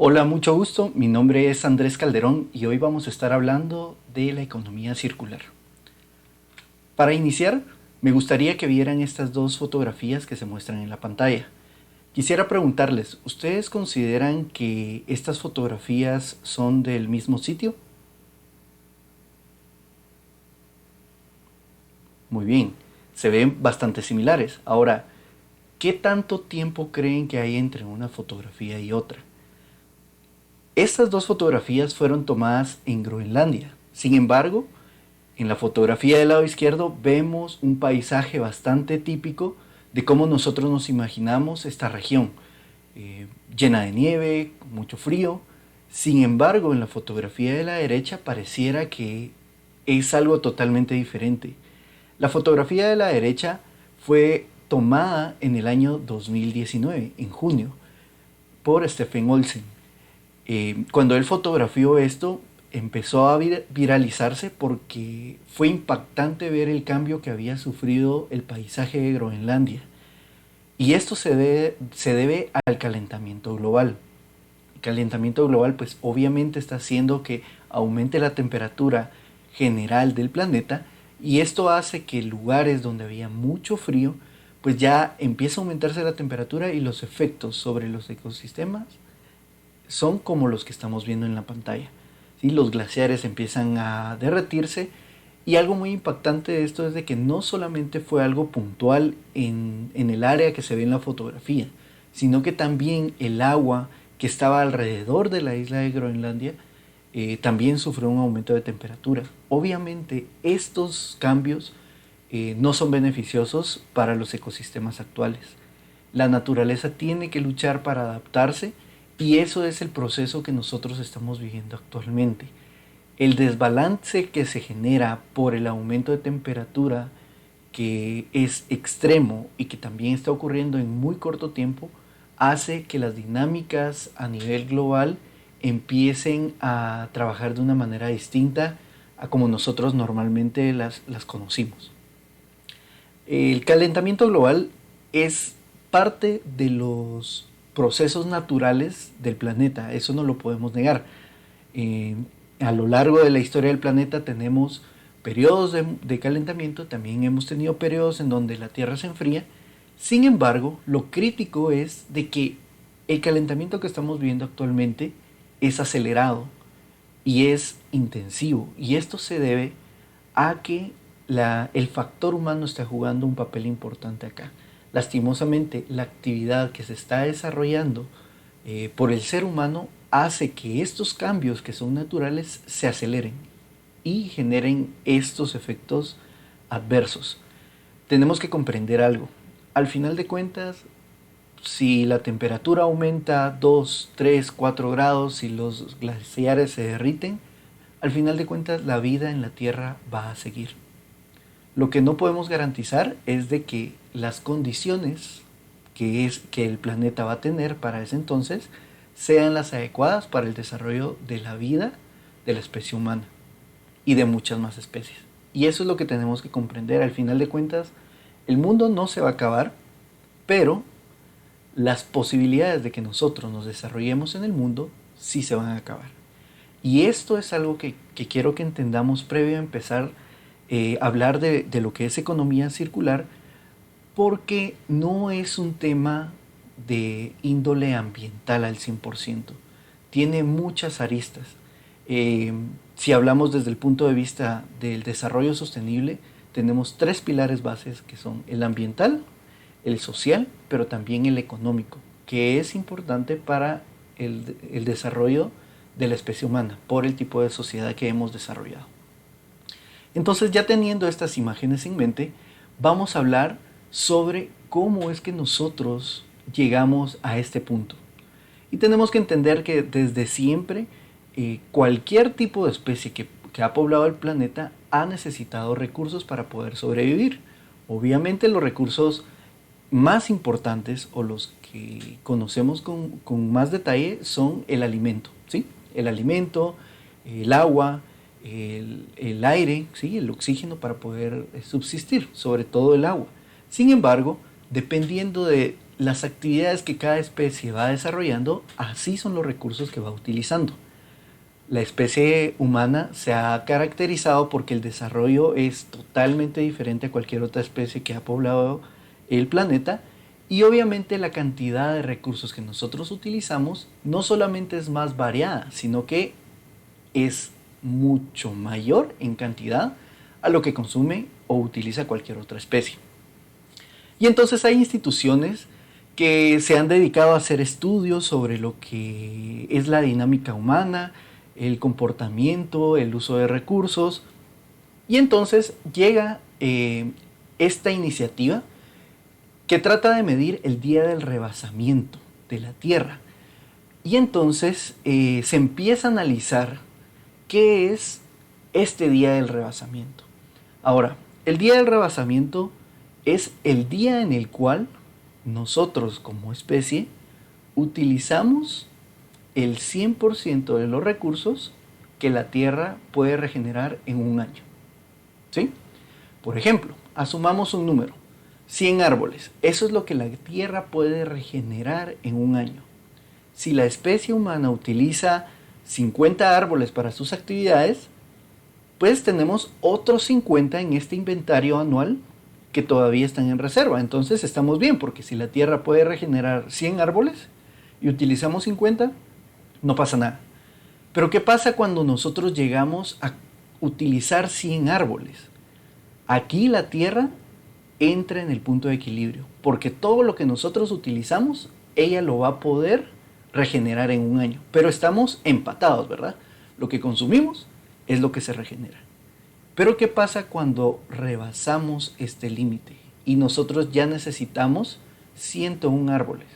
Hola, mucho gusto. Mi nombre es Andrés Calderón y hoy vamos a estar hablando de la economía circular. Para iniciar, me gustaría que vieran estas dos fotografías que se muestran en la pantalla. Quisiera preguntarles, ¿ustedes consideran que estas fotografías son del mismo sitio? Muy bien, se ven bastante similares. Ahora, ¿qué tanto tiempo creen que hay entre una fotografía y otra? Estas dos fotografías fueron tomadas en Groenlandia. Sin embargo, en la fotografía del lado izquierdo vemos un paisaje bastante típico de cómo nosotros nos imaginamos esta región, llena de nieve, con mucho frío. Sin embargo, en la fotografía de la derecha pareciera que es algo totalmente diferente. La fotografía de la derecha fue tomada en el año 2019, en junio, por Stephen Olsen. Cuando él fotografió esto, empezó a viralizarse porque fue impactante ver el cambio que había sufrido el paisaje de Groenlandia. Y esto se debe al calentamiento global. El calentamiento global pues obviamente está haciendo que aumente la temperatura general del planeta y esto hace que lugares donde había mucho frío pues ya empieza a aumentarse la temperatura y los efectos sobre los ecosistemas son como los que estamos viendo en la pantalla. ¿Sí? Los glaciares empiezan a derretirse y algo muy impactante de esto es de que no solamente fue algo puntual en el área que se ve en la fotografía, sino que también el agua que estaba alrededor de la isla de Groenlandia también sufrió un aumento de temperatura. Obviamente estos cambios no son beneficiosos para los ecosistemas actuales. La naturaleza tiene que luchar para adaptarse y eso es el proceso que nosotros estamos viviendo actualmente. El desbalance que se genera por el aumento de temperatura que es extremo y que también está ocurriendo en muy corto tiempo hace que las dinámicas a nivel global empiecen a trabajar de una manera distinta a como nosotros normalmente las conocimos. El calentamiento global es parte de los procesos naturales del planeta, eso no lo podemos negar. Eh, a lo largo de la historia del planeta tenemos periodos de calentamiento, también hemos tenido periodos en donde la Tierra se enfría. Sin embargo, lo crítico es de que el calentamiento que estamos viendo actualmente es acelerado y es intensivo. Y esto se debe a que el factor humano está jugando un papel importante acá. Lastimosamente, la actividad que se está desarrollando por el ser humano hace que estos cambios que son naturales se aceleren y generen estos efectos adversos. Tenemos que comprender algo. Al final de cuentas, si la temperatura aumenta 2, 3, 4 grados, si los glaciares se derriten, al final de cuentas la vida en la Tierra va a seguir. Lo que no podemos garantizar es de que las condiciones que el planeta va a tener para ese entonces sean las adecuadas para el desarrollo de la vida de la especie humana y de muchas más especies. Y eso es lo que tenemos que comprender. Al final de cuentas, el mundo no se va a acabar, pero las posibilidades de que nosotros nos desarrollemos en el mundo sí se van a acabar. Y esto es algo que quiero que entendamos previo a empezar a hablar de lo que es economía circular, porque no es un tema de índole ambiental al 100%. Tiene muchas aristas. Eh, si hablamos desde el punto de vista del desarrollo sostenible, tenemos tres pilares bases que son el ambiental, el social, pero también el económico, que es importante para el desarrollo de la especie humana por el tipo de sociedad que hemos desarrollado. Entonces, ya teniendo estas imágenes en mente, vamos a hablar sobre cómo es que nosotros llegamos a este punto. Y tenemos que entender que desde siempre cualquier tipo de especie que ha poblado el planeta ha necesitado recursos para poder sobrevivir. Obviamente los recursos más importantes o los que conocemos con más detalle son el alimento, ¿sí? El alimento, el agua, el aire, ¿sí? El oxígeno para poder subsistir, sobre todo el agua. Sin embargo, dependiendo de las actividades que cada especie va desarrollando, así son los recursos que va utilizando. La especie humana se ha caracterizado porque el desarrollo es totalmente diferente a cualquier otra especie que ha poblado el planeta, y obviamente la cantidad de recursos que nosotros utilizamos no solamente es más variada, sino que es mucho mayor en cantidad a lo que consume o utiliza cualquier otra especie. Y entonces hay instituciones que se han dedicado a hacer estudios sobre lo que es la dinámica humana, el comportamiento, el uso de recursos. Y entonces llega esta iniciativa que trata de medir el día del rebasamiento de la Tierra. Y entonces se empieza a analizar qué es este día del rebasamiento. Ahora, el día del rebasamiento es el día en el cual nosotros como especie utilizamos el 100% de los recursos que la Tierra puede regenerar en un año. ¿Sí? Por ejemplo, asumamos un número, 100 árboles. Eso es lo que la Tierra puede regenerar en un año. Si la especie humana utiliza 50 árboles para sus actividades, pues tenemos otros 50 en este inventario anual que todavía están en reserva. Entonces estamos bien, porque si la Tierra puede regenerar 100 árboles y utilizamos 50, no pasa nada. Pero ¿qué pasa cuando nosotros llegamos a utilizar 100 árboles? Aquí la Tierra entra en el punto de equilibrio, porque todo lo que nosotros utilizamos, ella lo va a poder regenerar en un año. Pero estamos empatados, ¿verdad? Lo que consumimos es lo que se regenera. Pero ¿qué pasa cuando rebasamos este límite y nosotros ya necesitamos 101 árboles?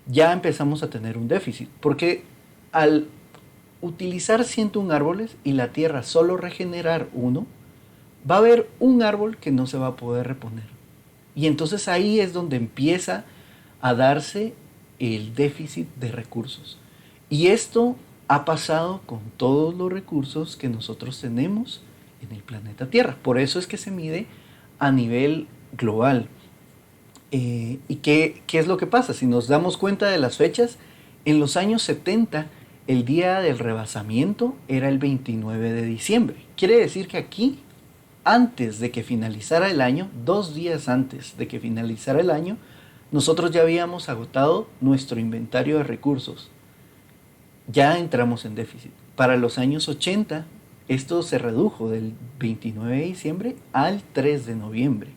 Ya empezamos a tener un déficit, porque al utilizar 101 árboles y la Tierra solo regenerar uno, va a haber un árbol que no se va a poder reponer. Y entonces ahí es donde empieza a darse el déficit de recursos. Y esto ha pasado con todos los recursos que nosotros tenemos en el planeta Tierra. Por eso es que se mide a nivel global. ¿Y qué es lo que pasa? Si nos damos cuenta de las fechas, en los años 70 el día del rebasamiento era el 29 de diciembre. Quiere decir que aquí, antes de que finalizara el año, 2 días antes de que finalizara el año, nosotros ya habíamos agotado nuestro inventario de recursos. Ya entramos en déficit. Para los años 80, esto se redujo del 29 de diciembre al 3 de noviembre.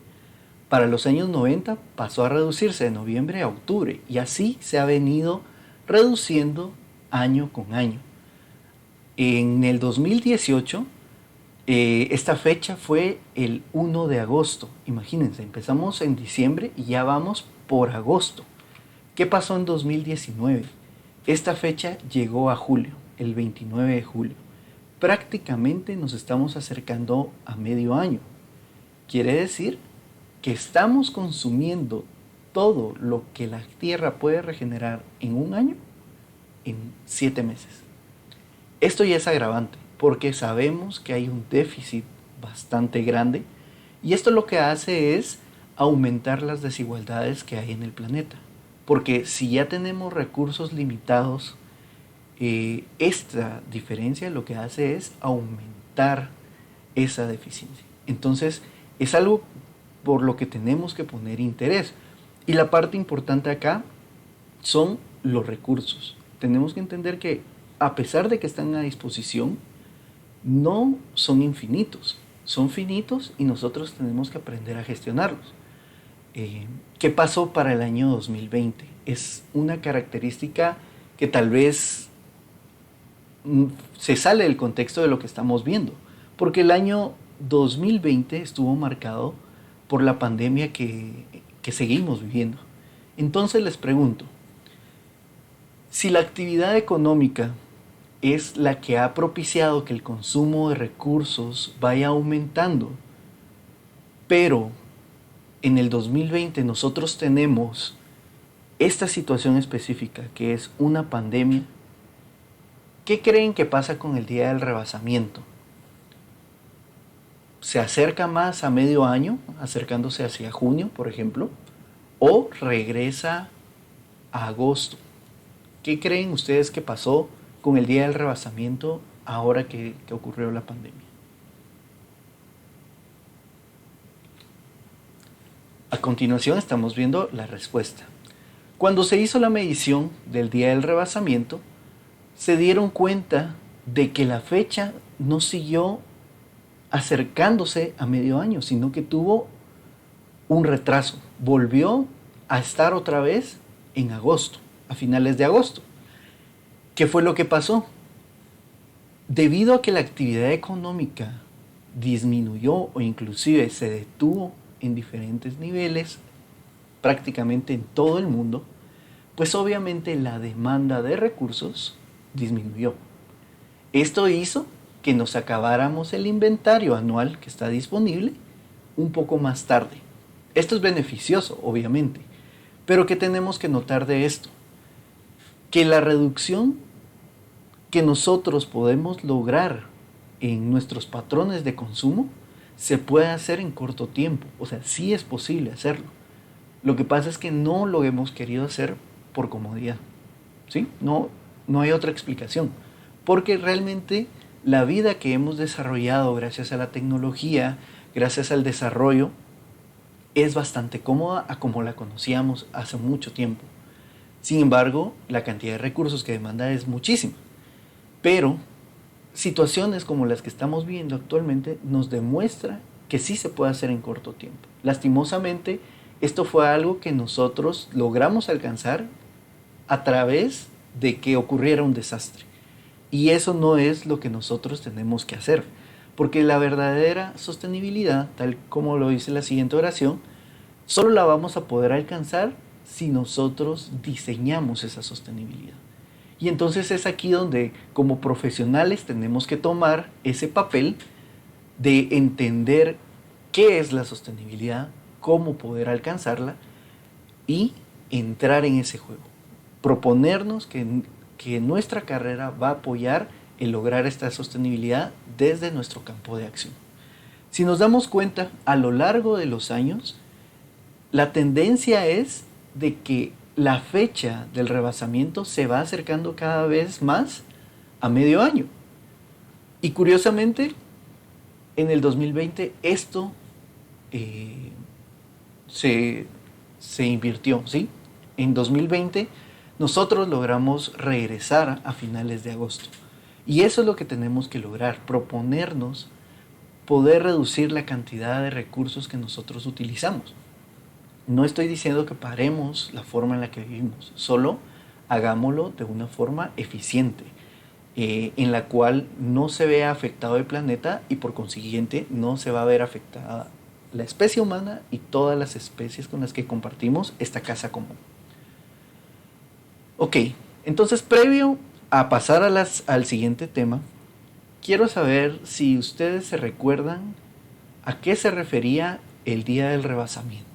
Para los años 90 pasó a reducirse de noviembre a octubre, y así se ha venido reduciendo año con año. En el 2018, esta fecha fue el 1 de agosto. Imagínense, empezamos en diciembre y ya vamos por agosto. ¿Qué pasó en 2019? Esta fecha llegó a julio, el 29 de julio. Prácticamente nos estamos acercando a medio año. Quiere decir que estamos consumiendo todo lo que la Tierra puede regenerar en un año en 7 meses. Esto ya es agravante, porque sabemos que hay un déficit bastante grande, y esto lo que hace es aumentar las desigualdades que hay en el planeta. Porque si ya tenemos recursos limitados, esta diferencia lo que hace es aumentar esa deficiencia. Entonces es algo por lo que tenemos que poner interés. Y la parte importante acá son los recursos. Tenemos que entender que a pesar de que están a disposición, no son infinitos. Son finitos y nosotros tenemos que aprender a gestionarlos. ¿Qué pasó para el año 2020? Es una característica que tal vez se sale del contexto de lo que estamos viendo, porque el año 2020 estuvo marcado por la pandemia que seguimos viviendo. Entonces les pregunto, si la actividad económica es la que ha propiciado que el consumo de recursos vaya aumentando, pero en el 2020 nosotros tenemos esta situación específica que es una pandemia, ¿qué creen que pasa con el día del rebasamiento? ¿Se acerca más a medio año, acercándose hacia junio, por ejemplo? o regresa a agosto. ¿Qué creen ustedes que pasó con el día del rebasamiento ahora que ocurrió la pandemia? A continuación estamos viendo la respuesta. Cuando se hizo la medición del día del rebasamiento, se dieron cuenta de que la fecha no siguió acercándose a medio año, sino que tuvo un retraso. Volvió a estar otra vez en agosto, a finales de agosto. ¿Qué fue lo que pasó? Debido a que la actividad económica disminuyó o inclusive se detuvo en diferentes niveles, prácticamente en todo el mundo, pues obviamente la demanda de recursos disminuyó. Esto hizo que nos acabáramos el inventario anual que está disponible un poco más tarde. Esto es beneficioso, obviamente, pero ¿qué tenemos que notar de esto? Que la reducción que nosotros podemos lograr en nuestros patrones de consumo se puede hacer en corto tiempo. O sea, sí es posible hacerlo. Lo que pasa es que no lo hemos querido hacer por comodidad. ¿Sí? No hay otra explicación. Porque realmente la vida que hemos desarrollado gracias a la tecnología, gracias al desarrollo, es bastante cómoda a como la conocíamos hace mucho tiempo. Sin embargo, la cantidad de recursos que demanda es muchísima. Pero situaciones como las que estamos viendo actualmente nos demuestra que sí se puede hacer en corto tiempo. Lastimosamente, esto fue algo que nosotros logramos alcanzar a través de que ocurriera un desastre. Y eso no es lo que nosotros tenemos que hacer, porque la verdadera sostenibilidad, tal como lo dice la siguiente oración, solo la vamos a poder alcanzar si nosotros diseñamos esa sostenibilidad. Y entonces es aquí donde como profesionales tenemos que tomar ese papel de entender qué es la sostenibilidad, cómo poder alcanzarla y entrar en ese juego. Proponernos que nuestra carrera va a apoyar el lograr esta sostenibilidad desde nuestro campo de acción. Si nos damos cuenta, a lo largo de los años, la tendencia es de que la fecha del rebasamiento se va acercando cada vez más a medio año. Y curiosamente, en el 2020 esto se invirtió, ¿sí? En 2020 nosotros logramos regresar a finales de agosto. Y eso es lo que tenemos que lograr, proponernos poder reducir la cantidad de recursos que nosotros utilizamos. No estoy diciendo que paremos la forma en la que vivimos, solo hagámoslo de una forma eficiente, en la cual no se vea afectado el planeta y por consiguiente no se va a ver afectada la especie humana y todas las especies con las que compartimos esta casa común. Ok, entonces previo a pasar al siguiente tema, quiero saber si ustedes se recuerdan a qué se refería el día del rebasamiento.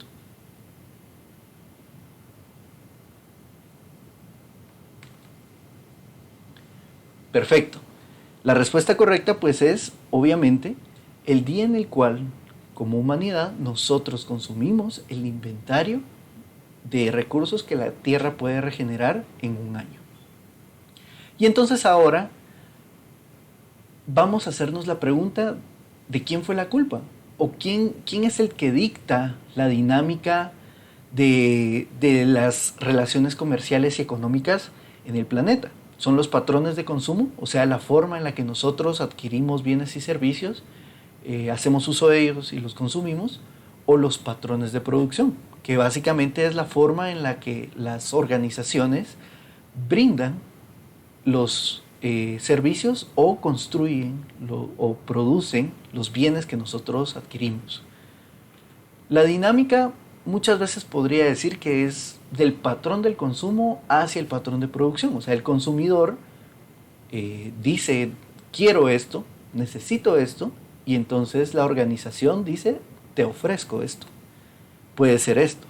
Perfecto. La respuesta correcta pues es, obviamente, el día en el cual, como humanidad, nosotros consumimos el inventario de recursos que la Tierra puede regenerar en un año. Y entonces ahora vamos a hacernos la pregunta de quién fue la culpa o quién es el que dicta la dinámica de las relaciones comerciales y económicas en el planeta. ¿Son los patrones de consumo? O sea, la forma en la que nosotros adquirimos bienes y servicios, hacemos uso de ellos y los consumimos, o los patrones de producción, que básicamente es la forma en la que las organizaciones brindan los servicios o construyen o producen los bienes que nosotros adquirimos. La dinámica muchas veces podría decir que es del patrón del consumo hacia el patrón de producción. O sea, el consumidor dice, quiero esto, necesito esto, y entonces la organización dice, te ofrezco esto. Puede ser esto.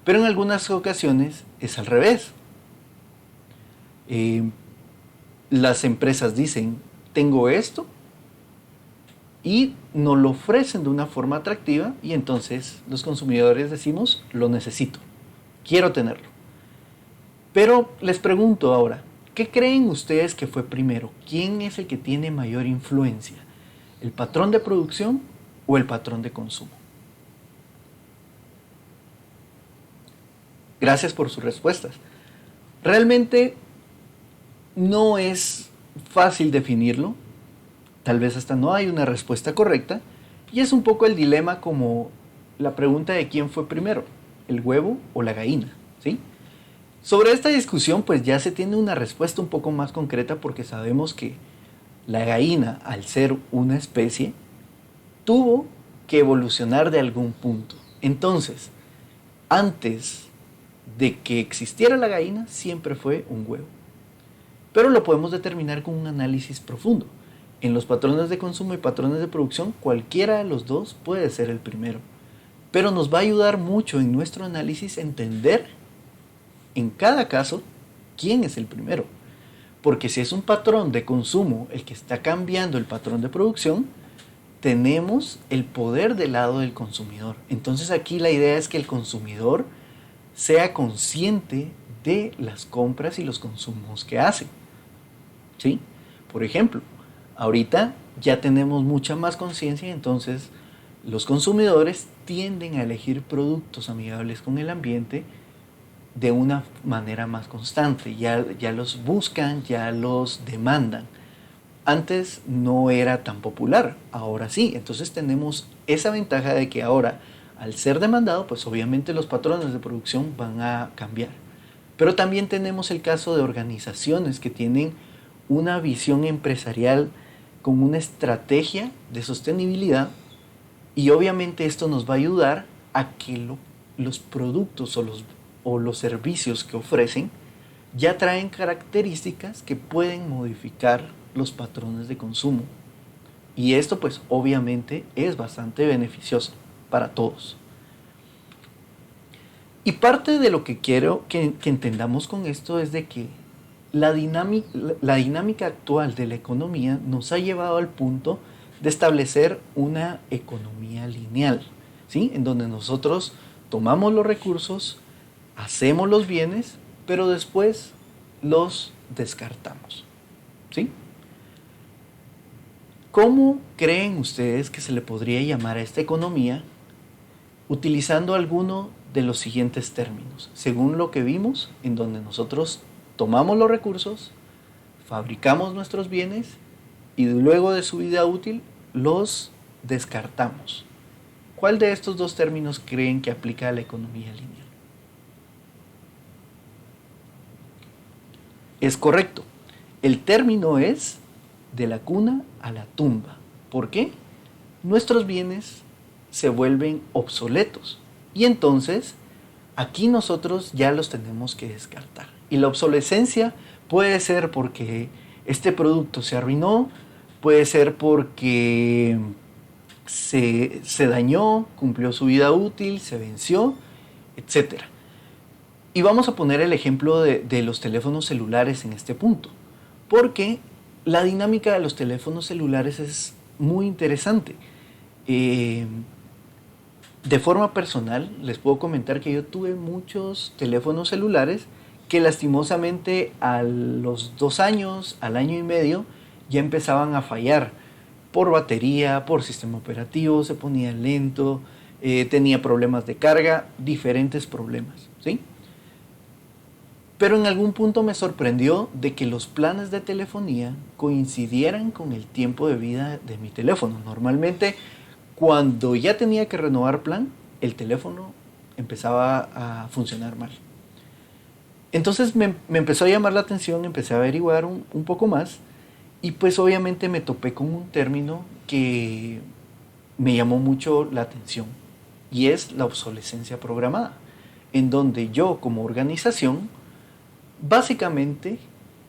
Pero en algunas ocasiones es al revés. Las empresas dicen, tengo esto, y nos lo ofrecen de una forma atractiva y entonces los consumidores decimos, lo necesito. quiero tenerlo. Pero les pregunto ahora, ¿qué creen ustedes que fue primero? ¿Quién es el que tiene mayor influencia? ¿El patrón de producción o el patrón de consumo? Gracias por sus respuestas. Realmente no es fácil definirlo, tal vez hasta no hay una respuesta correcta, y es un poco el dilema como la pregunta de quién fue primero, el huevo o la gallina, ¿sí? Sobre esta discusión pues ya se tiene una respuesta un poco más concreta porque sabemos que la gallina, al ser una especie, tuvo que evolucionar de algún punto. Entonces, antes de que existiera la gallina, siempre fue un huevo. Pero lo podemos determinar con un análisis profundo. En los patrones de consumo y patrones de producción, cualquiera de los dos puede ser el primero. Pero nos va a ayudar mucho en nuestro análisis entender en cada caso quién es el primero. Porque si es un patrón de consumo el que está cambiando el patrón de producción, tenemos el poder del lado del consumidor. Entonces aquí la idea es que el consumidor sea consciente de las compras y los consumos que hace. ¿Sí? Por ejemplo, ahorita ya tenemos mucha más conciencia y entonces los consumidores tienden a elegir productos amigables con el ambiente de una manera más constante. Ya los buscan, ya los demandan. Antes no era tan popular, ahora sí. Entonces tenemos esa ventaja de que ahora, al ser demandado, pues obviamente los patrones de producción van a cambiar. Pero también tenemos el caso de organizaciones que tienen una visión empresarial con una estrategia de sostenibilidad y obviamente esto nos va a ayudar a que los productos o los servicios que ofrecen ya traen características que pueden modificar los patrones de consumo. Y esto pues obviamente es bastante beneficioso para todos. Y parte de lo que quiero que entendamos con esto es de que la dinámica actual de la economía nos ha llevado al punto de establecer una economía lineal, ¿sí? En donde nosotros tomamos los recursos, hacemos los bienes, pero después los descartamos, ¿sí? ¿Cómo creen ustedes que se le podría llamar a esta economía utilizando alguno de los siguientes términos? Según lo que vimos, en donde nosotros tomamos los recursos, fabricamos nuestros bienes y luego de su vida útil los descartamos. ¿Cuál de estos dos términos creen que aplica a la economía lineal? Es correcto. El término es de la cuna a la tumba. ¿Por qué? Nuestros bienes se vuelven obsoletos y entonces aquí nosotros ya los tenemos que descartar. Y la obsolescencia puede ser porque este producto se arruinó, puede ser porque se dañó, cumplió su vida útil, se venció, etc. Y vamos a poner el ejemplo de los teléfonos celulares en este punto, porque la dinámica de los teléfonos celulares es muy interesante. De forma personal, les puedo comentar que yo tuve muchos teléfonos celulares que lastimosamente a los 2 años, al año y medio, ya empezaban a fallar por batería, por sistema operativo, se ponía lento, tenía problemas de carga, diferentes problemas, ¿sí? Pero en algún punto me sorprendió de que los planes de telefonía coincidieran con el tiempo de vida de mi teléfono. Normalmente, cuando ya tenía que renovar plan, el teléfono empezaba a funcionar mal. Entonces me empezó a llamar la atención, empecé a averiguar un poco más y pues obviamente me topé con un término que me llamó mucho la atención y es la obsolescencia programada, en donde yo como organización básicamente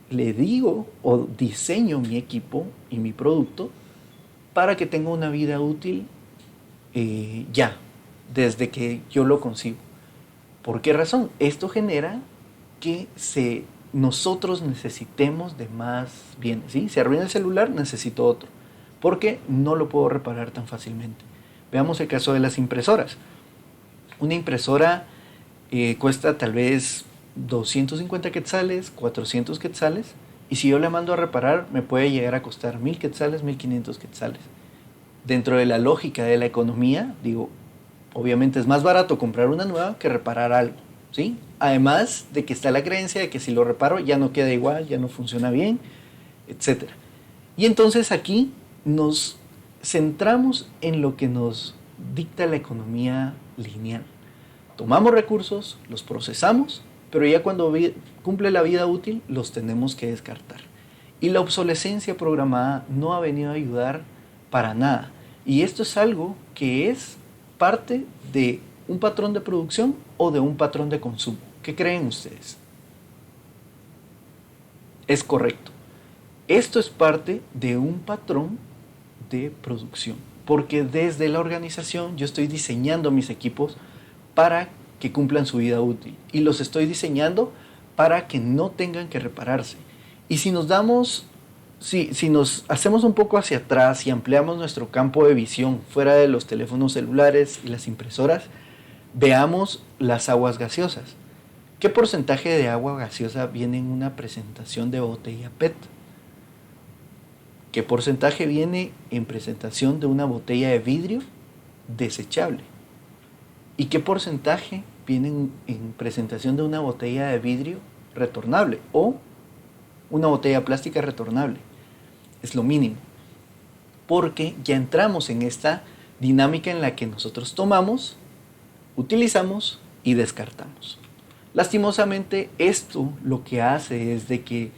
le digo o diseño mi equipo y mi producto para que tenga una vida útil ya, desde que yo lo concibo. ¿Por qué razón? Esto genera que nosotros necesitemos de más bienes, ¿sí? Si arruina el celular, necesito otro, porque no lo puedo reparar tan fácilmente. Veamos el caso de las impresoras. Una impresora cuesta tal vez 250 quetzales, 400 quetzales, y si yo le mando a reparar me puede llegar a costar 1000 quetzales, 1500 quetzales. Dentro de la lógica de la economía, digo, obviamente es más barato comprar una nueva que reparar algo, ¿sí? Además de que está la creencia de que si lo reparo ya no queda igual, ya no funciona bien, etcétera. Y entonces aquí nos centramos en lo que nos dicta la economía lineal. Tomamos recursos, los procesamos, pero ya cuando cumple la vida útil los tenemos que descartar. Y la obsolescencia programada no ha venido a ayudar para nada. Y esto es algo que es parte de un patrón de producción o de un patrón de consumo. ¿Qué creen ustedes? Es correcto. Esto es parte de un patrón de producción, porque desde la organización yo estoy diseñando mis equipos para que cumplan su vida útil y los estoy diseñando para que no tengan que repararse. Y si nos hacemos un poco hacia atrás y ampliamos nuestro campo de visión fuera de los teléfonos celulares y las impresoras, veamos las aguas gaseosas. ¿Qué porcentaje de agua gaseosa viene en una presentación de botella PET? ¿Qué porcentaje viene en presentación de una botella de vidrio desechable? ¿Y qué porcentaje viene en presentación de una botella de vidrio retornable o una botella plástica retornable? Es lo mínimo, porque ya entramos en esta dinámica en la que nosotros tomamos, utilizamos y descartamos. Lastimosamente esto lo que hace es de que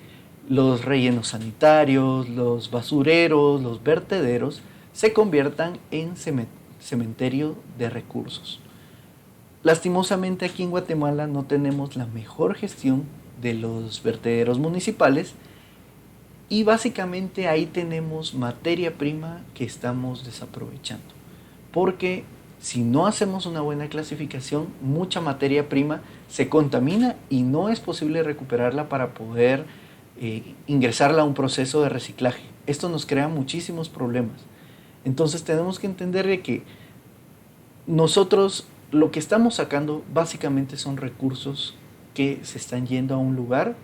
los rellenos sanitarios, los basureros, los vertederos se conviertan en cementerio de recursos. Lastimosamente aquí en Guatemala no tenemos la mejor gestión de los vertederos municipales y básicamente ahí tenemos materia prima que estamos desaprovechando. Porque si no hacemos una buena clasificación, mucha materia prima se contamina y no es posible recuperarla para poder ingresarla a un proceso de reciclaje. Esto nos crea muchísimos problemas. Entonces tenemos que entender de que nosotros lo que estamos sacando básicamente son recursos que se están yendo a un lugar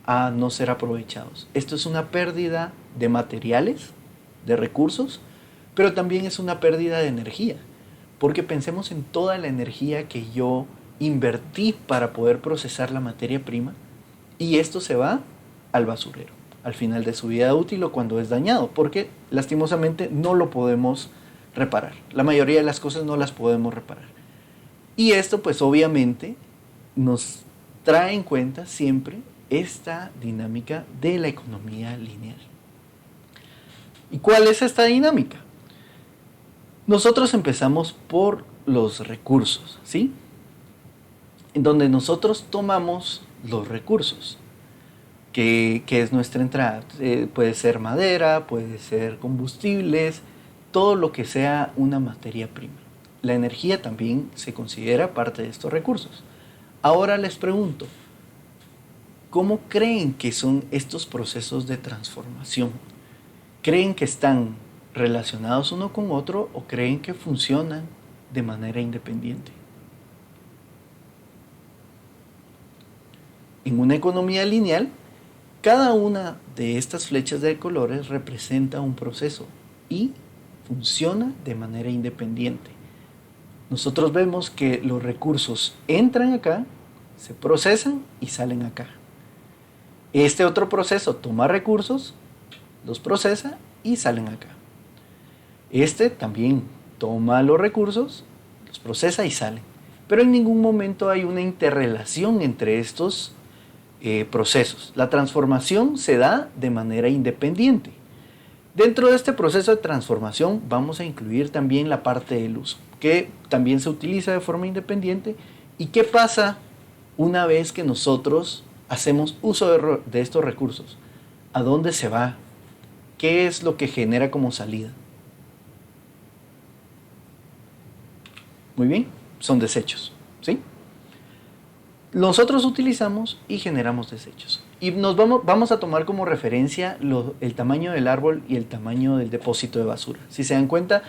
a no ser aprovechados. Esto es una pérdida de materiales, de recursos, pero también es una pérdida de energía, porque pensemos en toda la energía que yo invertí para poder procesar la materia prima y esto se va al basurero al final de su vida útil o cuando es dañado, porque lastimosamente no lo podemos reparar. La mayoría de las cosas no las podemos reparar. Y esto pues obviamente nos trae en cuenta siempre esta dinámica de la economía lineal. ¿Y cuál es esta dinámica? Nosotros empezamos por los recursos, ¿sí? En donde nosotros tomamos los recursos. Que es nuestra entrada. Puede ser madera, puede ser combustibles, todo lo que sea una materia prima. La energía también se considera parte de estos recursos. Ahora les pregunto, ¿cómo creen que son estos procesos de transformación? ¿Creen que están relacionados uno con otro o creen que funcionan de manera independiente? En una economía lineal, cada una de estas flechas de colores representa un proceso y funciona de manera independiente. Nosotros vemos que los recursos entran acá, se procesan y salen acá. Este otro proceso toma recursos, los procesa y salen acá. Este también toma los recursos, los procesa y salen. Pero en ningún momento hay una interrelación entre estos procesos. La transformación se da de manera independiente. Dentro de este proceso de transformación vamos a incluir también la parte del uso, que también se utiliza de forma independiente. ¿Y qué pasa una vez que nosotros hacemos uso de estos recursos? ¿A dónde se va? ¿Qué es lo que genera como salida? Muy bien, son desechos, ¿sí? Nosotros utilizamos y generamos desechos. Y vamos a tomar como referencia el tamaño del árbol y el tamaño del depósito de basura. Si se dan cuenta,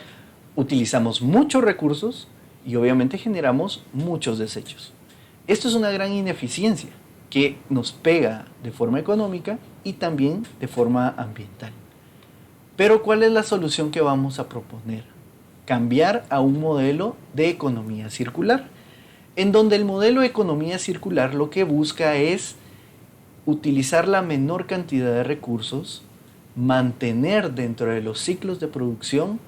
utilizamos muchos recursos y obviamente generamos muchos desechos. Esto es una gran ineficiencia que nos pega de forma económica y también de forma ambiental. Pero ¿cuál es la solución que vamos a proponer? Cambiar a un modelo de economía circular, en donde el modelo de economía circular lo que busca es utilizar la menor cantidad de recursos, mantener dentro de los ciclos de producción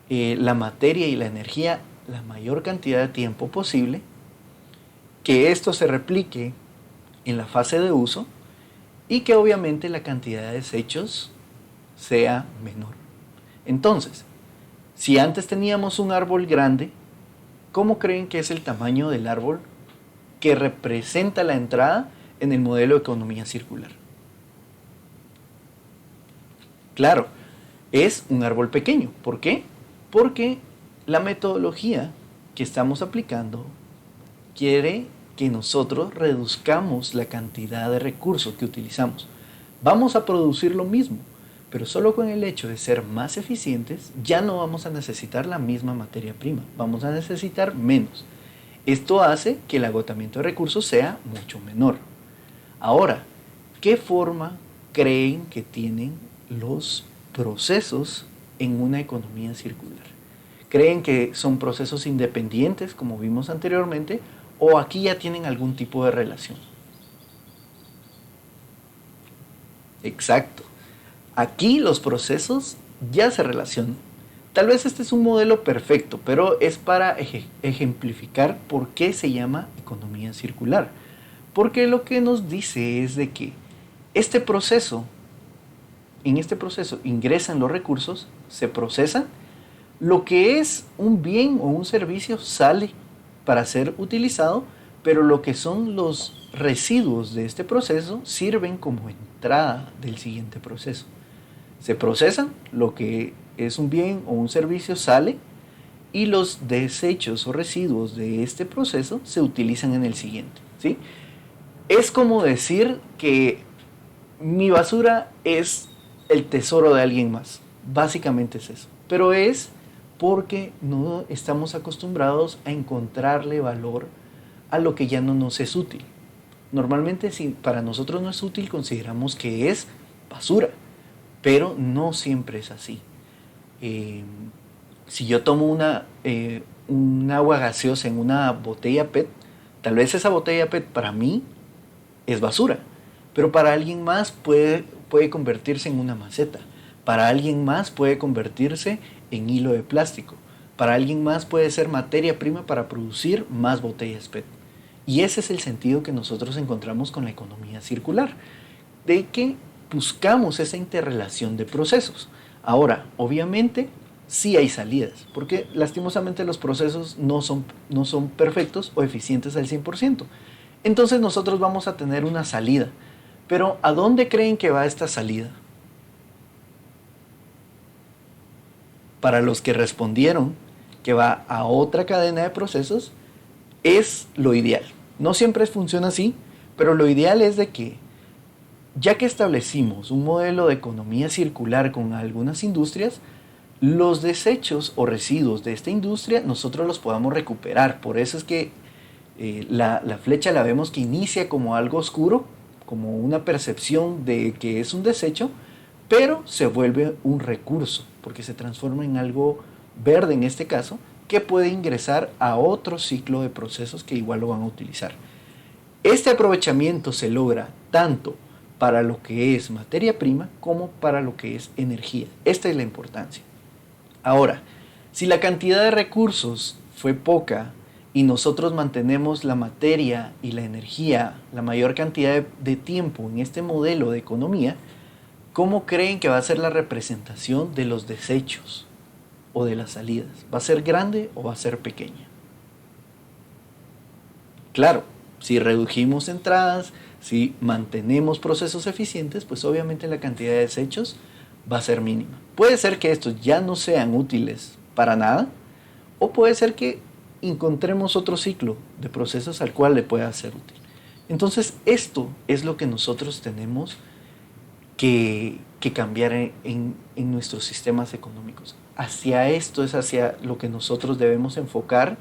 la materia y la energía la mayor cantidad de tiempo posible, que esto se replique en la fase de uso y que obviamente la cantidad de desechos sea menor. Entonces, si antes teníamos un árbol grande, ¿cómo creen que es el tamaño del árbol que representa la entrada en el modelo de economía circular? Claro, es un árbol pequeño. ¿Por qué? Porque la metodología que estamos aplicando quiere que nosotros reduzcamos la cantidad de recursos que utilizamos. Vamos a producir lo mismo, pero solo con el hecho de ser más eficientes ya no vamos a necesitar la misma materia prima, vamos a necesitar menos. Esto hace que el agotamiento de recursos sea mucho menor. Ahora, ¿qué forma creen que tienen los procesos en una economía circular? ¿Creen que son procesos independientes, como vimos anteriormente, o aquí ya tienen algún tipo de relación? Exacto. Aquí los procesos ya se relacionan. Tal vez este es un modelo perfecto, pero es para ejemplificar por qué se llama economía circular. Porque lo que nos dice es de que este proceso, en este proceso ingresan los recursos, se procesan, lo que es un bien o un servicio sale para ser utilizado, pero lo que son los residuos de este proceso sirven como entrada del siguiente proceso. Se procesan, lo que es un bien o un servicio sale y los desechos o residuos de este proceso se utilizan en el siguiente, ¿sí? Es como decir que mi basura es el tesoro de alguien más. Básicamente es eso. Pero es porque no estamos acostumbrados a encontrarle valor a lo que ya no nos es útil. Normalmente si para nosotros no es útil consideramos que es basura, pero no siempre es así. Si yo tomo un agua gaseosa en una botella PET, tal vez esa botella PET para mí es basura, pero para alguien más puede convertirse en una maceta, para alguien más puede convertirse en hilo de plástico, para alguien más puede ser materia prima para producir más botellas PET. Y ese es el sentido que nosotros encontramos con la economía circular, de que buscamos esa interrelación de procesos. Ahora, obviamente, sí hay salidas, porque lastimosamente los procesos no son perfectos o eficientes al 100%. Entonces nosotros vamos a tener una salida. Pero ¿a dónde creen que va esta salida? Para los que respondieron que va a otra cadena de procesos, es lo ideal. No siempre funciona así, pero lo ideal es de que, ya que establecimos un modelo de economía circular con algunas industrias, los desechos o residuos de esta industria nosotros los podamos recuperar. Por eso es que la flecha la vemos que inicia como algo oscuro, como una percepción de que es un desecho, pero se vuelve un recurso, porque se transforma en algo verde en este caso, que puede ingresar a otro ciclo de procesos que igual lo van a utilizar. Este aprovechamiento se logra tanto para lo que es materia prima como para lo que es energía. Esta es la importancia. Ahora, si la cantidad de recursos fue poca y nosotros mantenemos la materia y la energía la mayor cantidad de tiempo en este modelo de economía, ¿cómo creen que va a ser la representación de los desechos o de las salidas? ¿Va a ser grande o va a ser pequeña? Claro, si redujimos entradas, si mantenemos procesos eficientes, pues obviamente la cantidad de desechos va a ser mínima. Puede ser que estos ya no sean útiles para nada, o puede ser que encontremos otro ciclo de procesos al cual le pueda ser útil. Entonces, esto es lo que nosotros tenemos que cambiar en nuestros sistemas económicos. Hacia esto es hacia lo que nosotros debemos enfocar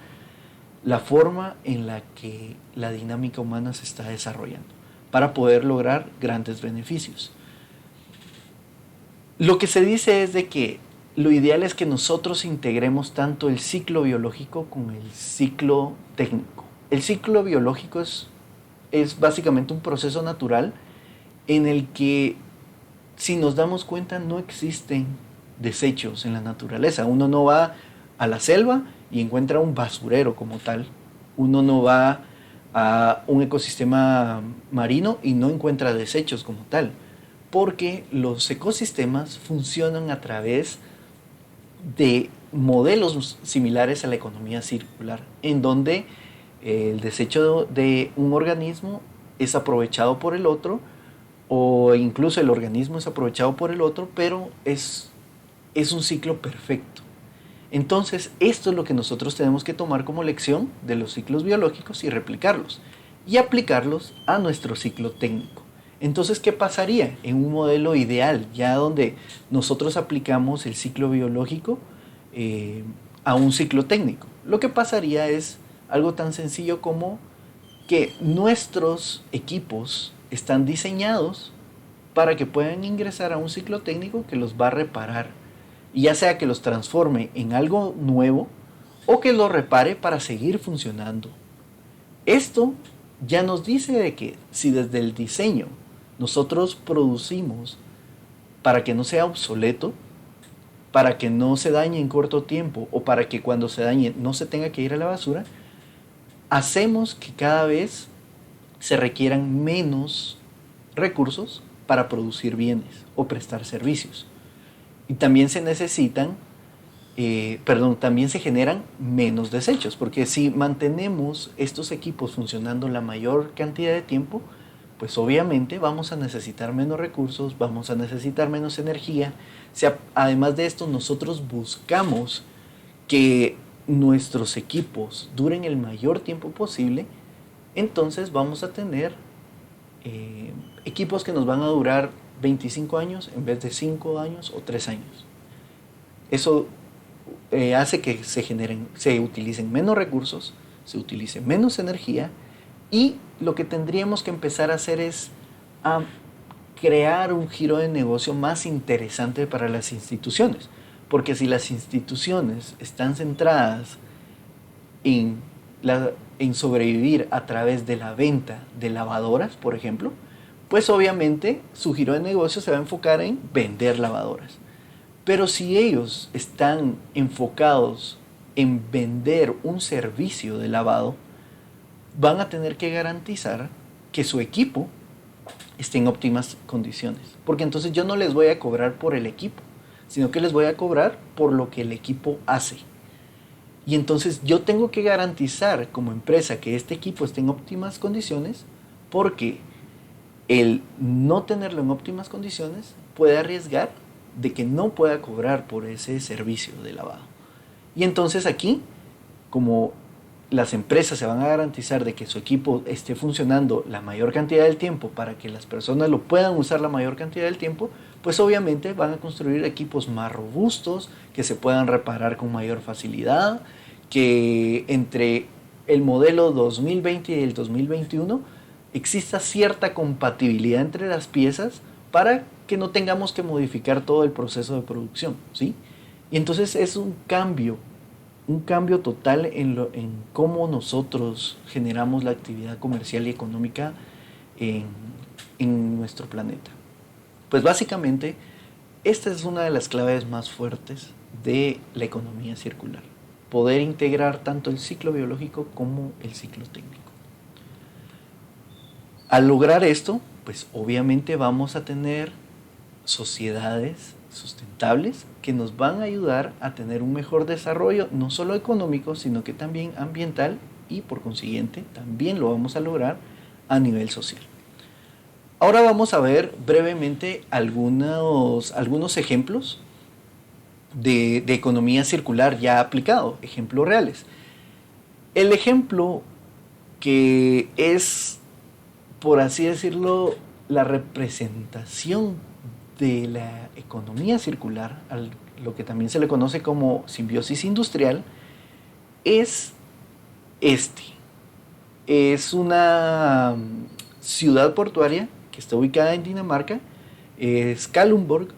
la forma en la que la dinámica humana se está desarrollando para poder lograr grandes beneficios. Lo que se dice es de que lo ideal es que nosotros integremos tanto el ciclo biológico con el ciclo técnico. El ciclo biológico es básicamente un proceso natural en el que, si nos damos cuenta, no existen desechos en la naturaleza. Uno no va a la selva y encuentra un basurero como tal. Uno no va a un ecosistema marino y no encuentra desechos como tal. Porque los ecosistemas funcionan a través de modelos similares a la economía circular, en donde el desecho de un organismo es aprovechado por el otro, o incluso el organismo es aprovechado por el otro, pero es un ciclo perfecto. Entonces, esto es lo que nosotros tenemos que tomar como lección de los ciclos biológicos y replicarlos y aplicarlos a nuestro ciclo técnico. Entonces, ¿qué pasaría en un modelo ideal, ya donde nosotros aplicamos el ciclo biológico a un ciclo técnico? Lo que pasaría es algo tan sencillo como que nuestros equipos están diseñados para que puedan ingresar a un ciclo técnico que los va a reparar, y ya sea que los transforme en algo nuevo o que los repare para seguir funcionando. Esto ya nos dice de que si desde el diseño nosotros producimos para que no sea obsoleto, para que no se dañe en corto tiempo o para que cuando se dañe no se tenga que ir a la basura, hacemos que cada vez se requieran menos recursos para producir bienes o prestar servicios. Y también se necesitan, también se generan menos desechos, porque si mantenemos estos equipos funcionando la mayor cantidad de tiempo, pues obviamente vamos a necesitar menos recursos, vamos a necesitar menos energía. Además de esto, nosotros buscamos que nuestros equipos duren el mayor tiempo posible, entonces vamos a tener equipos que nos van a durar 25 años en vez de 5 años o 3 años. Eso hace que se utilicen menos recursos, se utilice menos energía, y lo que tendríamos que empezar a hacer es a crear un giro de negocio más interesante para las instituciones. Porque si las instituciones están centradas en sobrevivir a través de la venta de lavadoras, por ejemplo, pues obviamente su giro de negocio se va a enfocar en vender lavadoras. Pero si ellos están enfocados en vender un servicio de lavado, van a tener que garantizar que su equipo esté en óptimas condiciones. Porque entonces yo no les voy a cobrar por el equipo, sino que les voy a cobrar por lo que el equipo hace. Y entonces yo tengo que garantizar como empresa que este equipo esté en óptimas condiciones, porque el no tenerlo en óptimas condiciones puede arriesgar de que no pueda cobrar por ese servicio de lavado. Y entonces aquí, como las empresas se van a garantizar de que su equipo esté funcionando la mayor cantidad del tiempo para que las personas lo puedan usar la mayor cantidad del tiempo, pues obviamente van a construir equipos más robustos, que se puedan reparar con mayor facilidad, que entre el modelo 2020 y el 2021 exista cierta compatibilidad entre las piezas para que no tengamos que modificar todo el proceso de producción, ¿sí? Y entonces es un cambio total en cómo nosotros generamos la actividad comercial y económica en nuestro planeta. Pues básicamente, esta es una de las claves más fuertes de la economía circular. Poder integrar tanto el ciclo biológico como el ciclo técnico. Al lograr esto, pues obviamente vamos a tener sociedades sustentables que nos van a ayudar a tener un mejor desarrollo, no solo económico, sino que también ambiental, y por consiguiente también lo vamos a lograr a nivel social. Ahora vamos a ver brevemente algunos ejemplos de economía circular ya aplicado, ejemplos reales. El ejemplo que es, por así decirlo, la representación de la economía circular, lo que también se le conoce como simbiosis industrial, es Este es una ciudad portuaria que está ubicada en Dinamarca, es Kalundborg,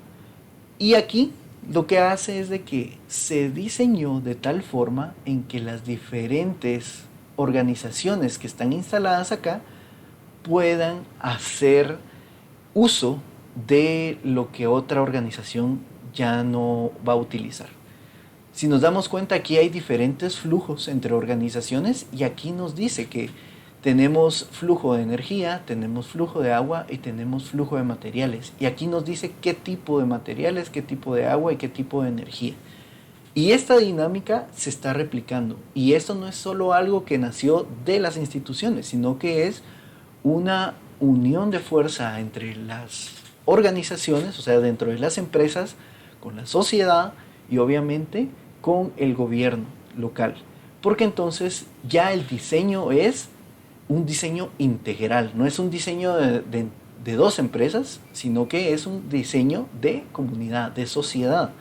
y aquí lo que hace es de que se diseñó de tal forma en que las diferentes organizaciones que están instaladas acá puedan hacer uso de lo que otra organización ya no va a utilizar. Si nos damos cuenta, aquí hay diferentes flujos entre organizaciones y aquí nos dice que tenemos flujo de energía, tenemos flujo de agua y tenemos flujo de materiales. Y aquí nos dice qué tipo de materiales, qué tipo de agua y qué tipo de energía. Y esta dinámica se está replicando. Y esto no es solo algo que nació de las instituciones, sino que es una unión de fuerza entre las organizaciones, o sea, dentro de las empresas, con la sociedad y obviamente con el gobierno local. Porque entonces ya el diseño es un diseño integral, no es un diseño de dos empresas, sino que es un diseño de comunidad, de sociedad.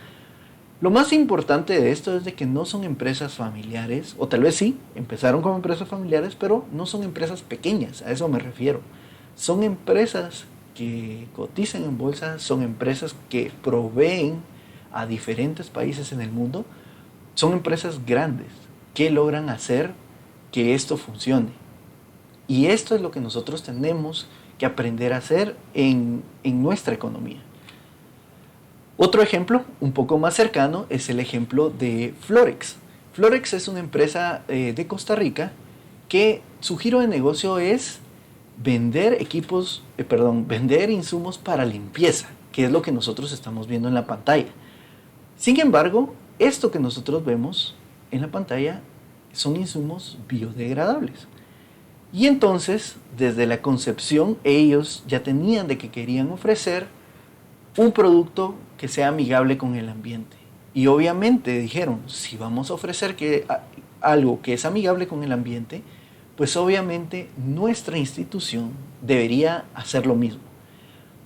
Lo más importante de esto es de que no son empresas familiares, o tal vez sí, empezaron como empresas familiares, pero no son empresas pequeñas, a eso me refiero. Son empresas que cotizan en bolsa, son empresas que proveen a diferentes países en el mundo, son empresas grandes que logran hacer que esto funcione. Y esto es lo que nosotros tenemos que aprender a hacer en nuestra economía. Otro ejemplo, un poco más cercano, es el ejemplo de Florex. Florex es una empresa de Costa Rica que su giro de negocio es vender vender insumos para limpieza, que es lo que nosotros estamos viendo en la pantalla. Sin embargo, esto que nosotros vemos en la pantalla son insumos biodegradables. Y entonces, desde la concepción, ellos ya tenían de que querían ofrecer un producto que sea amigable con el ambiente. Y obviamente dijeron, si vamos a ofrecer algo que es amigable con el ambiente, pues obviamente nuestra institución debería hacer lo mismo.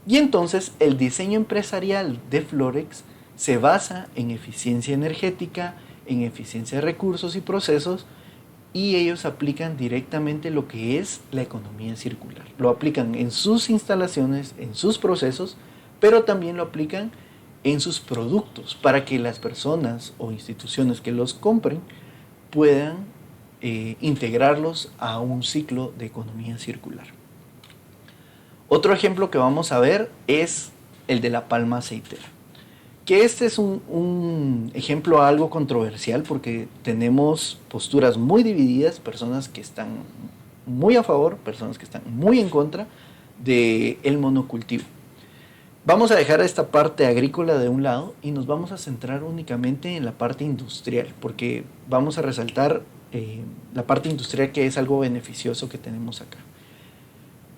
Y entonces el diseño empresarial de Florex se basa en eficiencia energética, en eficiencia de recursos y procesos, y ellos aplican directamente lo que es la economía circular. Lo aplican en sus instalaciones, en sus procesos, pero también lo aplican en sus productos para que las personas o instituciones que los compren puedan integrarlos a un ciclo de economía circular. Otro ejemplo que vamos a ver es el de la palma aceitera, que este es un ejemplo algo controversial porque tenemos posturas muy divididas, personas que están muy a favor, personas que están muy en contra del monocultivo. Vamos a dejar esta parte agrícola de un lado y nos vamos a centrar únicamente en la parte industrial, porque vamos a resaltar la parte industrial, que es algo beneficioso que tenemos acá.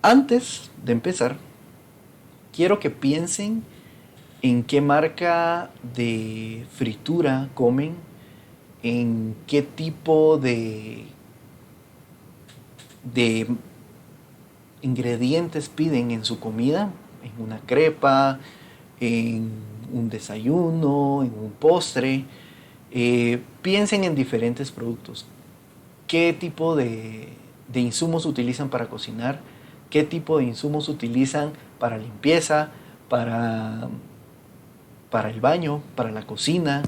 Antes de empezar, quiero que piensen en qué marca de fritura comen, en qué tipo de ingredientes piden en su comida, en una crepa, en un desayuno, en un postre. Piensen en diferentes productos. ¿Qué tipo de insumos utilizan para cocinar? ¿Qué tipo de insumos utilizan para limpieza, para el baño, para la cocina?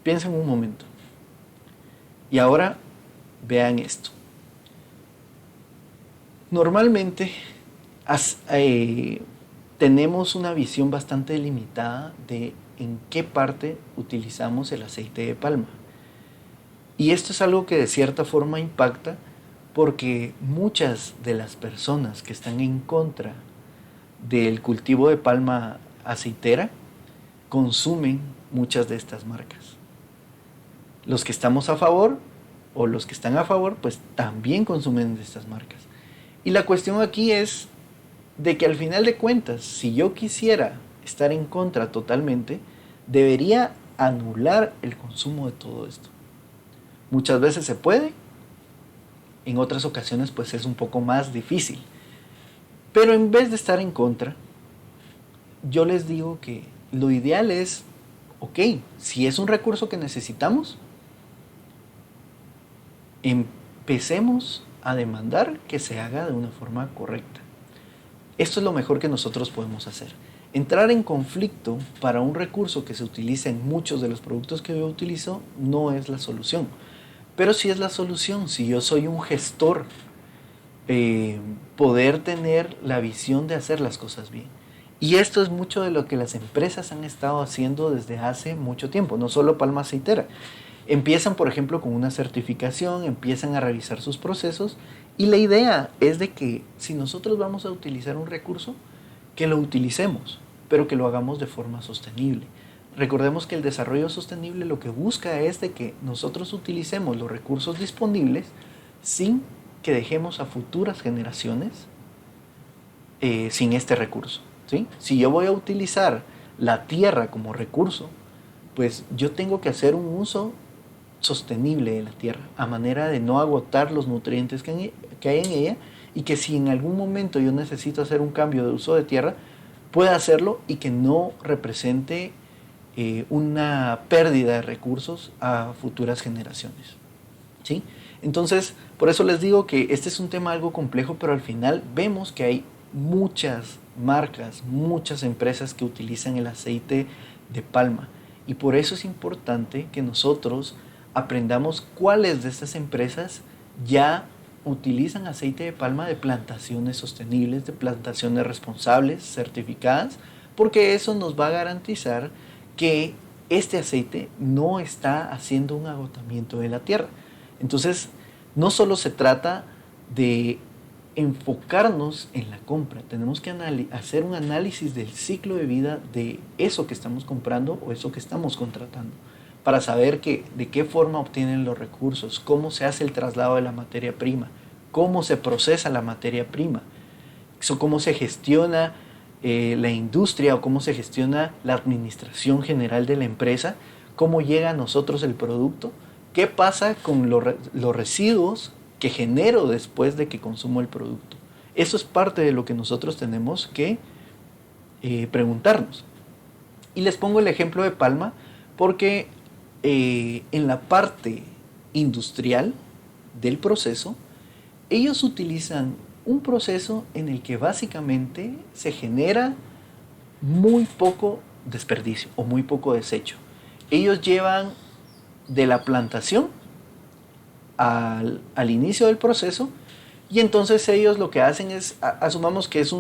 Piensen un momento. Y ahora vean esto. Normalmente tenemos una visión bastante limitada de en qué parte utilizamos el aceite de palma. Y esto es algo que de cierta forma impacta porque muchas de las personas que están en contra del cultivo de palma aceitera consumen muchas de estas marcas. Los que estamos a favor o los que están a favor pues también consumen de estas marcas. Y la cuestión aquí es de que al final de cuentas, si yo quisiera estar en contra totalmente, debería anular el consumo de todo esto. Muchas veces se puede, en otras ocasiones pues es un poco más difícil. Pero en vez de estar en contra, yo les digo que lo ideal es, ok, si es un recurso que necesitamos, empecemos a demandar que se haga de una forma correcta. Esto es lo mejor que nosotros podemos hacer. Entrar en conflicto para un recurso que se utiliza en muchos de los productos que yo utilizo no es la solución. Pero sí es la solución si yo soy un gestor, poder tener la visión de hacer las cosas bien. Y esto es mucho de lo que las empresas han estado haciendo desde hace mucho tiempo, no solo Palma Aceitera. Empiezan, por ejemplo, con una certificación, empiezan a revisar sus procesos y la idea es de que si nosotros vamos a utilizar un recurso, que lo utilicemos, pero que lo hagamos de forma sostenible. Recordemos que el desarrollo sostenible lo que busca es de que nosotros utilicemos los recursos disponibles sin que dejemos a futuras generaciones sin este recurso, ¿sí? Si yo voy a utilizar la tierra como recurso, pues yo tengo que hacer un uso sostenible de la tierra, a manera de no agotar los nutrientes que hay en ella y que si en algún momento yo necesito hacer un cambio de uso de tierra, pueda hacerlo y que no represente una pérdida de recursos a futuras generaciones, ¿sí? Entonces, por eso les digo que este es un tema algo complejo, pero al final vemos que hay muchas marcas, muchas empresas que utilizan el aceite de palma y por eso es importante que nosotros aprendamos cuáles de estas empresas ya utilizan aceite de palma de plantaciones sostenibles, de plantaciones responsables, certificadas, porque eso nos va a garantizar que este aceite no está haciendo un agotamiento de la tierra. Entonces, no solo se trata de enfocarnos en la compra, tenemos que hacer un análisis del ciclo de vida de eso que estamos comprando o eso que estamos contratando, para saber de qué forma obtienen los recursos, cómo se hace el traslado de la materia prima, cómo se procesa la materia prima, cómo se gestiona la industria o cómo se gestiona la administración general de la empresa, cómo llega a nosotros el producto, qué pasa con los residuos que genero después de que consumo el producto. Eso es parte de lo que nosotros tenemos que preguntarnos. Y les pongo el ejemplo de palma porque en la parte industrial del proceso, ellos utilizan un proceso en el que básicamente se genera muy poco desperdicio o muy poco desecho. Ellos llevan de la plantación al inicio del proceso y entonces ellos lo que hacen es, asumamos que es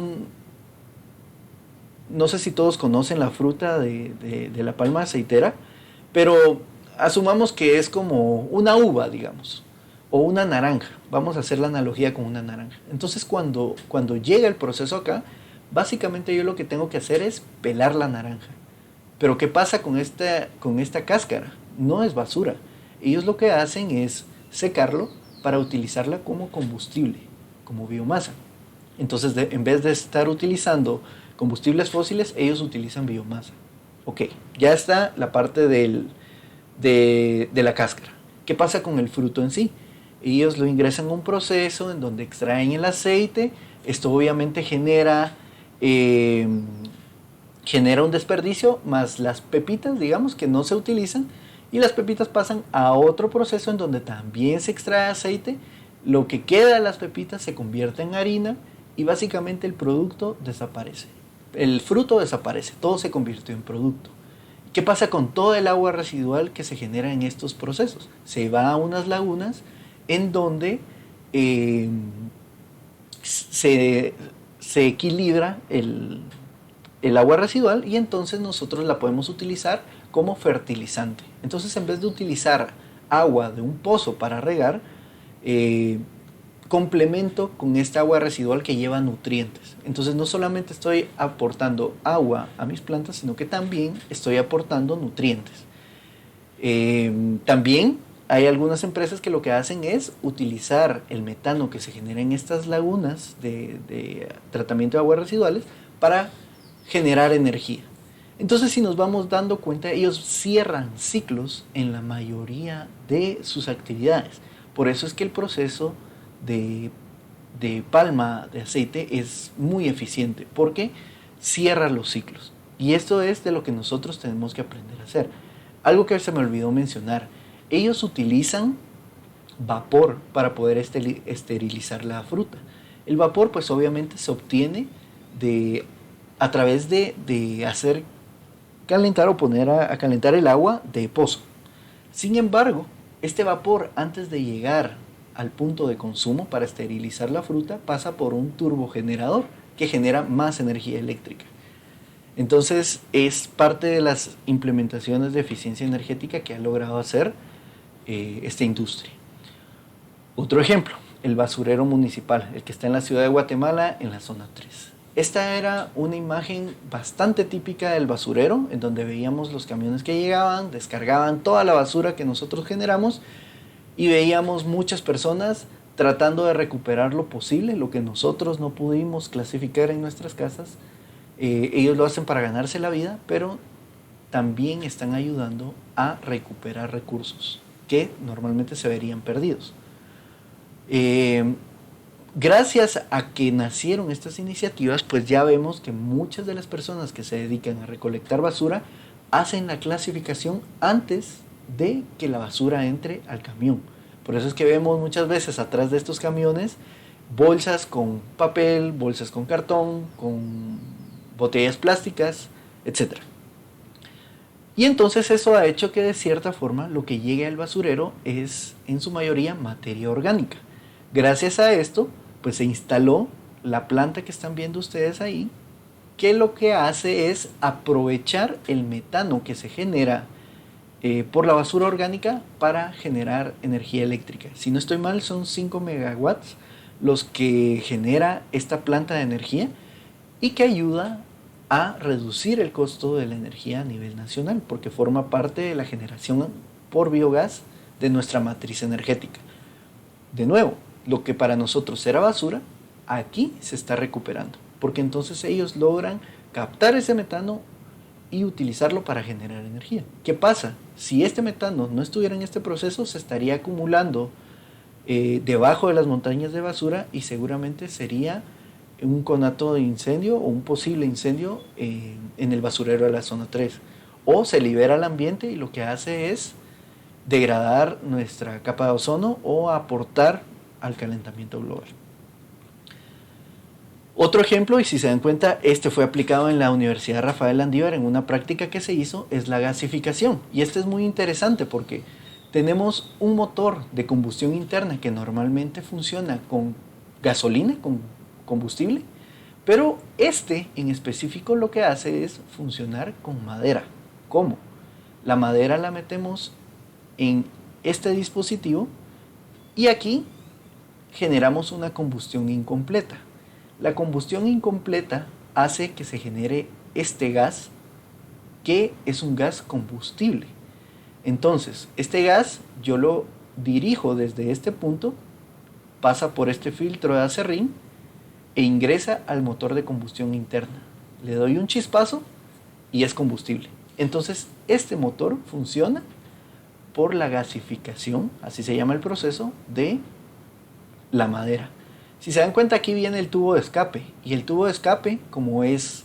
no sé si todos conocen la fruta de la palma aceitera, pero asumamos que es como una uva, digamos, o una naranja. Vamos a hacer la analogía con una naranja. Entonces cuando llega el proceso acá, básicamente yo lo que tengo que hacer es pelar la naranja. Pero ¿qué pasa con esta cáscara? No es basura. Ellos lo que hacen es secarlo para utilizarla como combustible, como biomasa. Entonces en vez de estar utilizando combustibles fósiles, ellos utilizan biomasa. Ok, ya está la parte de la cáscara. ¿Qué pasa con el fruto en sí? Ellos lo ingresan a un proceso en donde extraen el aceite. Esto obviamente genera un desperdicio, más las pepitas, digamos, que no se utilizan. Y las pepitas pasan a otro proceso en donde también se extrae aceite. Lo que queda de las pepitas se convierte en harina y básicamente el producto desaparece. El fruto desaparece, todo se convirtió en producto. ¿Qué pasa con todo el agua residual que se genera en estos procesos? Se va a unas lagunas en donde se equilibra el agua residual y entonces nosotros la podemos utilizar como fertilizante. Entonces en vez de utilizar agua de un pozo para regar, complemento con esta agua residual que lleva nutrientes. Entonces no solamente estoy aportando agua a mis plantas, sino que también estoy aportando nutrientes. También hay algunas empresas que lo que hacen es utilizar el metano que se genera en estas lagunas de tratamiento de aguas residuales para generar energía. Entonces, si nos vamos dando cuenta, ellos cierran ciclos en la mayoría de sus actividades. Por eso es que el proceso de palma de aceite es muy eficiente, porque cierra los ciclos. Y esto es de lo que nosotros tenemos que aprender a hacer. Algo que se me olvidó mencionar, ellos utilizan vapor para poder esterilizar la fruta. El vapor pues obviamente se obtiene a través de hacer calentar o poner a calentar el agua de pozo. Sin embargo, este vapor, antes de llegar al punto de consumo para esterilizar la fruta, pasa por un turbogenerador que genera más energía eléctrica. Entonces es parte de las implementaciones de eficiencia energética que ha logrado hacer esta industria. Otro ejemplo, el basurero municipal, el que está en la ciudad de Guatemala, en la zona 3. Esta era una imagen bastante típica del basurero, en donde veíamos los camiones que llegaban, descargaban toda la basura que nosotros generamos y veíamos muchas personas tratando de recuperar lo posible, lo que nosotros no pudimos clasificar en nuestras casas. Ellos lo hacen para ganarse la vida, pero también están ayudando a recuperar recursos que normalmente se verían perdidos. Gracias a que nacieron estas iniciativas, pues ya vemos que muchas de las personas que se dedican a recolectar basura hacen la clasificación antes de que la basura entre al camión. Por eso es que vemos muchas veces atrás de estos camiones bolsas con papel, bolsas con cartón, con botellas plásticas, etc. Y entonces eso ha hecho que de cierta forma lo que llegue al basurero es en su mayoría materia orgánica. Gracias a esto, pues se instaló la planta que están viendo ustedes ahí, que lo que hace es aprovechar el metano que se genera por la basura orgánica para generar energía eléctrica. Si no estoy mal, son 5 megawatts los que genera esta planta de energía y que ayuda a reducir el costo de la energía a nivel nacional, porque forma parte de la generación por biogás de nuestra matriz energética. De nuevo, lo que para nosotros era basura, aquí se está recuperando, porque entonces ellos logran captar ese metano y utilizarlo para generar energía. ¿Qué pasa? Si este metano no estuviera en este proceso, se estaría acumulando debajo de las montañas de basura y seguramente sería un conato de incendio o un posible incendio en el basurero de la zona 3. O se libera al ambiente y lo que hace es degradar nuestra capa de ozono o aportar al calentamiento global. Otro ejemplo, y si se dan cuenta, este fue aplicado en la Universidad Rafael Landívar en una práctica que se hizo, es la gasificación. Y este es muy interesante porque tenemos un motor de combustión interna que normalmente funciona con gasolina, con combustible, pero este en específico lo que hace es funcionar con madera. ¿Cómo? La madera la metemos en este dispositivo y aquí generamos una combustión incompleta. La combustión incompleta hace que se genere este gas, que es un gas combustible. Entonces, este gas yo lo dirijo desde este punto, pasa por este filtro de acerrín e ingresa al motor de combustión interna. Le doy un chispazo y es combustible. Entonces, este motor funciona por la gasificación, así se llama el proceso, de la madera. Si se dan cuenta, aquí viene el tubo de escape. Y el tubo de escape, como es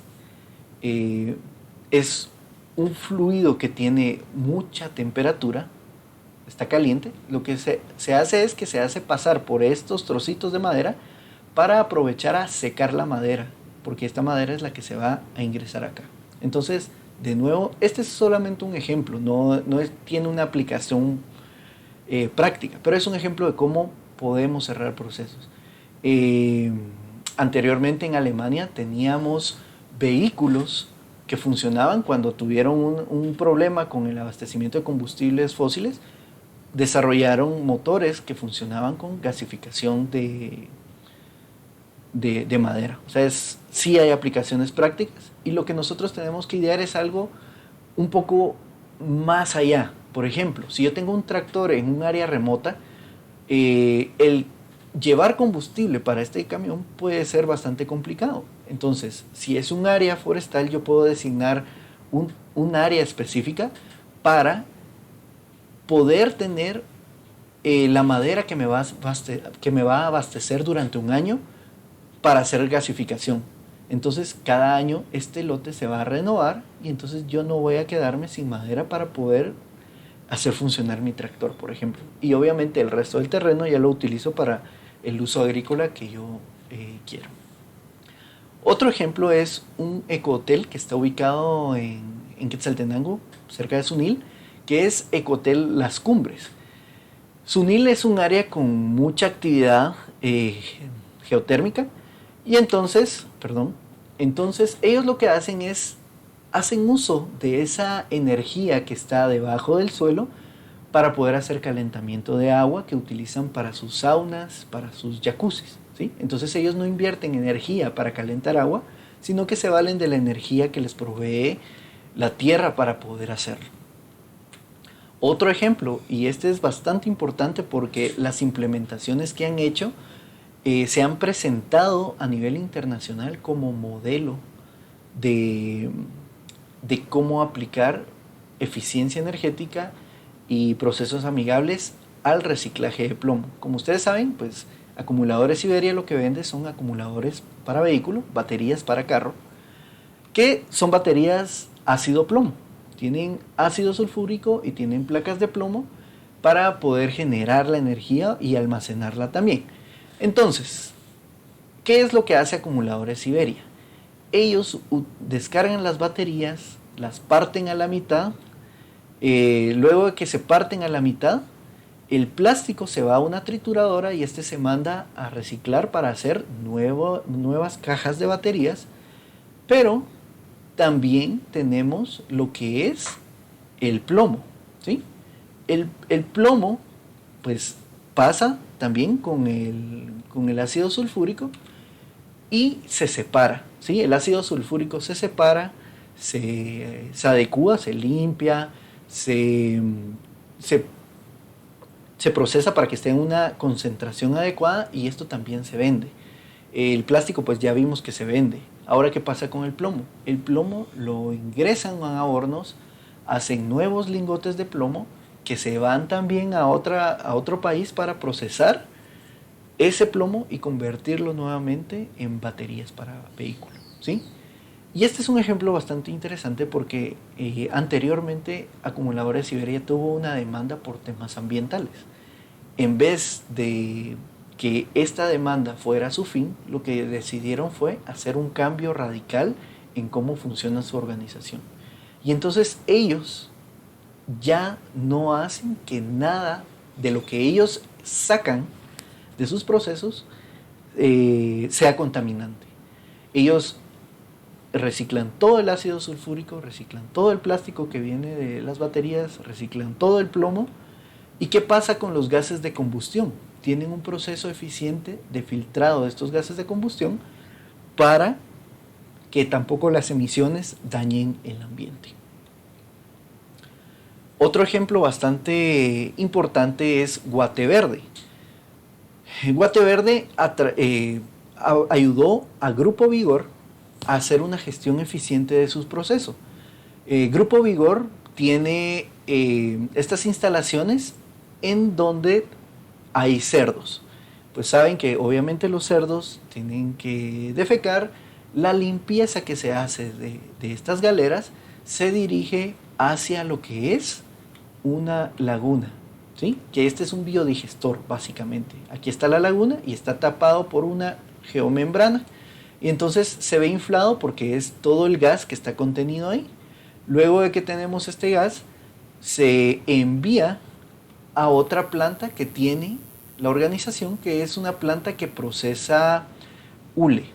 un fluido que tiene mucha temperatura, está caliente, lo que se hace es que se hace pasar por estos trocitos de madera para aprovechar a secar la madera, porque esta madera es la que se va a ingresar acá. Entonces, de nuevo, este es solamente un ejemplo, no tiene una aplicación práctica, pero es un ejemplo de cómo podemos cerrar procesos. Anteriormente en Alemania teníamos vehículos que funcionaban cuando tuvieron un problema con el abastecimiento de combustibles fósiles, desarrollaron motores que funcionaban con gasificación de madera. O sea, sí hay aplicaciones prácticas y lo que nosotros tenemos que idear es algo un poco más allá. Por ejemplo, si yo tengo un tractor en un área remota, el llevar combustible para este camión puede ser bastante complicado. Entonces, si es un área forestal, yo puedo designar un área específica para poder tener la madera que me va a abastecer durante un año para hacer gasificación. Entonces, cada año este lote se va a renovar y entonces yo no voy a quedarme sin madera para poder hacer funcionar mi tractor, por ejemplo. Y obviamente el resto del terreno ya lo utilizo para el uso agrícola que yo quiero. Otro ejemplo es un ecohotel que está ubicado en Quetzaltenango, cerca de Sunil, que es Ecohotel Las Cumbres. Sunil es un área con mucha actividad geotérmica y entonces ellos lo que hacen es, hacen uso de esa energía que está debajo del suelo para poder hacer calentamiento de agua que utilizan para sus saunas, para sus jacuzzis, ¿sí? Entonces ellos no invierten energía para calentar agua, sino que se valen de la energía que les provee la tierra para poder hacerlo. Otro ejemplo, y este es bastante importante porque las implementaciones que han hecho se han presentado a nivel internacional como modelo de, de cómo aplicar eficiencia energética y procesos amigables al reciclaje de plomo. Como ustedes saben, pues Acumuladores Siberia lo que vende son acumuladores para vehículo, baterías para carro, que son baterías ácido plomo. Tienen ácido sulfúrico y tienen placas de plomo para poder generar la energía y almacenarla también. Entonces, ¿qué es lo que hace Acumuladores Siberia? Ellos descargan las baterías, las parten a la mitad, luego de que se parten a la mitad, el plástico se va a una trituradora y este se manda a reciclar para hacer nuevas cajas de baterías, pero también tenemos lo que es el plomo, ¿sí? El plomo pues pasa también con el ácido sulfúrico y se separa, ¿sí? El ácido sulfúrico se separa, se adecua, se limpia, se procesa para que esté en una concentración adecuada y esto también se vende. El plástico pues ya vimos que se vende. Ahora, ¿qué pasa con el plomo? El plomo lo ingresan a hornos, hacen nuevos lingotes de plomo que se van también a otro país para procesar ese plomo y convertirlo nuevamente en baterías para vehículos, ¿sí? Y este es un ejemplo bastante interesante porque anteriormente Acumuladores Siberia tuvo una demanda por temas ambientales. En vez de que esta demanda fuera a su fin, lo que decidieron fue hacer un cambio radical en cómo funciona su organización. Y entonces ellos ya no hacen que nada de lo que ellos sacan de sus procesos sea contaminante. Ellos reciclan todo el ácido sulfúrico, reciclan todo el plástico que viene de las baterías, reciclan todo el plomo. ¿Y qué pasa con los gases de combustión? Tienen un proceso eficiente de filtrado de estos gases de combustión para que tampoco las emisiones dañen el ambiente. Otro ejemplo bastante importante es Guate Verde. Guate Verde ayudó a Grupo Vigor a hacer una gestión eficiente de sus procesos. Grupo Vigor tiene estas instalaciones en donde hay cerdos. Pues saben que obviamente los cerdos tienen que defecar. La limpieza que se hace de estas galeras se dirige hacia lo que es una laguna, ¿sí? Que este es un biodigestor básicamente. Aquí está la laguna y está tapado por una geomembrana y entonces se ve inflado porque es todo el gas que está contenido ahí. Luego de que tenemos este gas, se envía a otra planta que tiene la organización, que es una planta que procesa hule.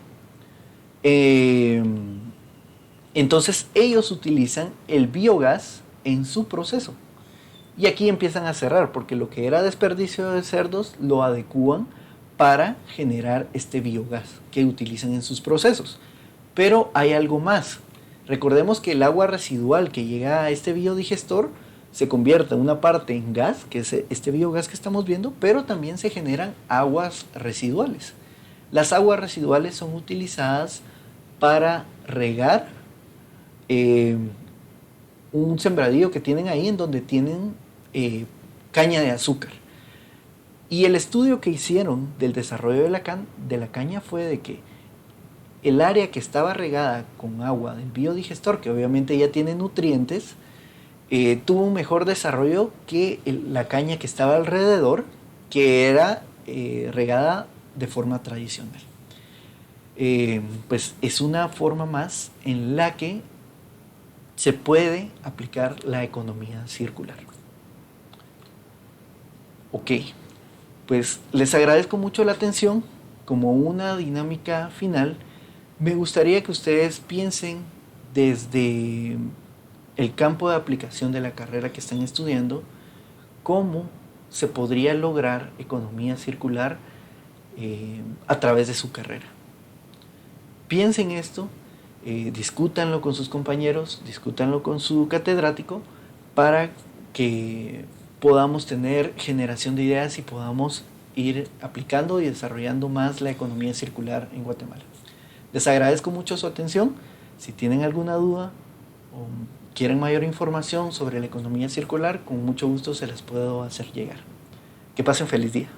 Entonces ellos utilizan el biogás en su proceso. Y aquí empiezan a cerrar, porque lo que era desperdicio de cerdos lo adecúan para generar este biogás que utilizan en sus procesos. Pero hay algo más. Recordemos que el agua residual que llega a este biodigestor se convierte en una parte en gas, que es este biogás que estamos viendo, pero también se generan aguas residuales. Las aguas residuales son utilizadas para regar un sembradío que tienen ahí en donde tienen caña de azúcar. Y el estudio que hicieron del desarrollo de la caña fue de que el área que estaba regada con agua del biodigestor, que obviamente ya tiene nutrientes, tuvo un mejor desarrollo que la caña que estaba alrededor, que era regada de forma tradicional. Pues es una forma más en la que se puede aplicar la economía circular. Ok, pues les agradezco mucho la atención. Como una dinámica final, me gustaría que ustedes piensen desde el campo de aplicación de la carrera que están estudiando, cómo se podría lograr economía circular a través de su carrera. Piensen esto, discútanlo con sus compañeros, discútanlo con su catedrático para que podamos tener generación de ideas y podamos ir aplicando y desarrollando más la economía circular en Guatemala. Les agradezco mucho su atención. Si tienen alguna duda o quieren mayor información sobre la economía circular, con mucho gusto se les puedo hacer llegar. Que pasen feliz día.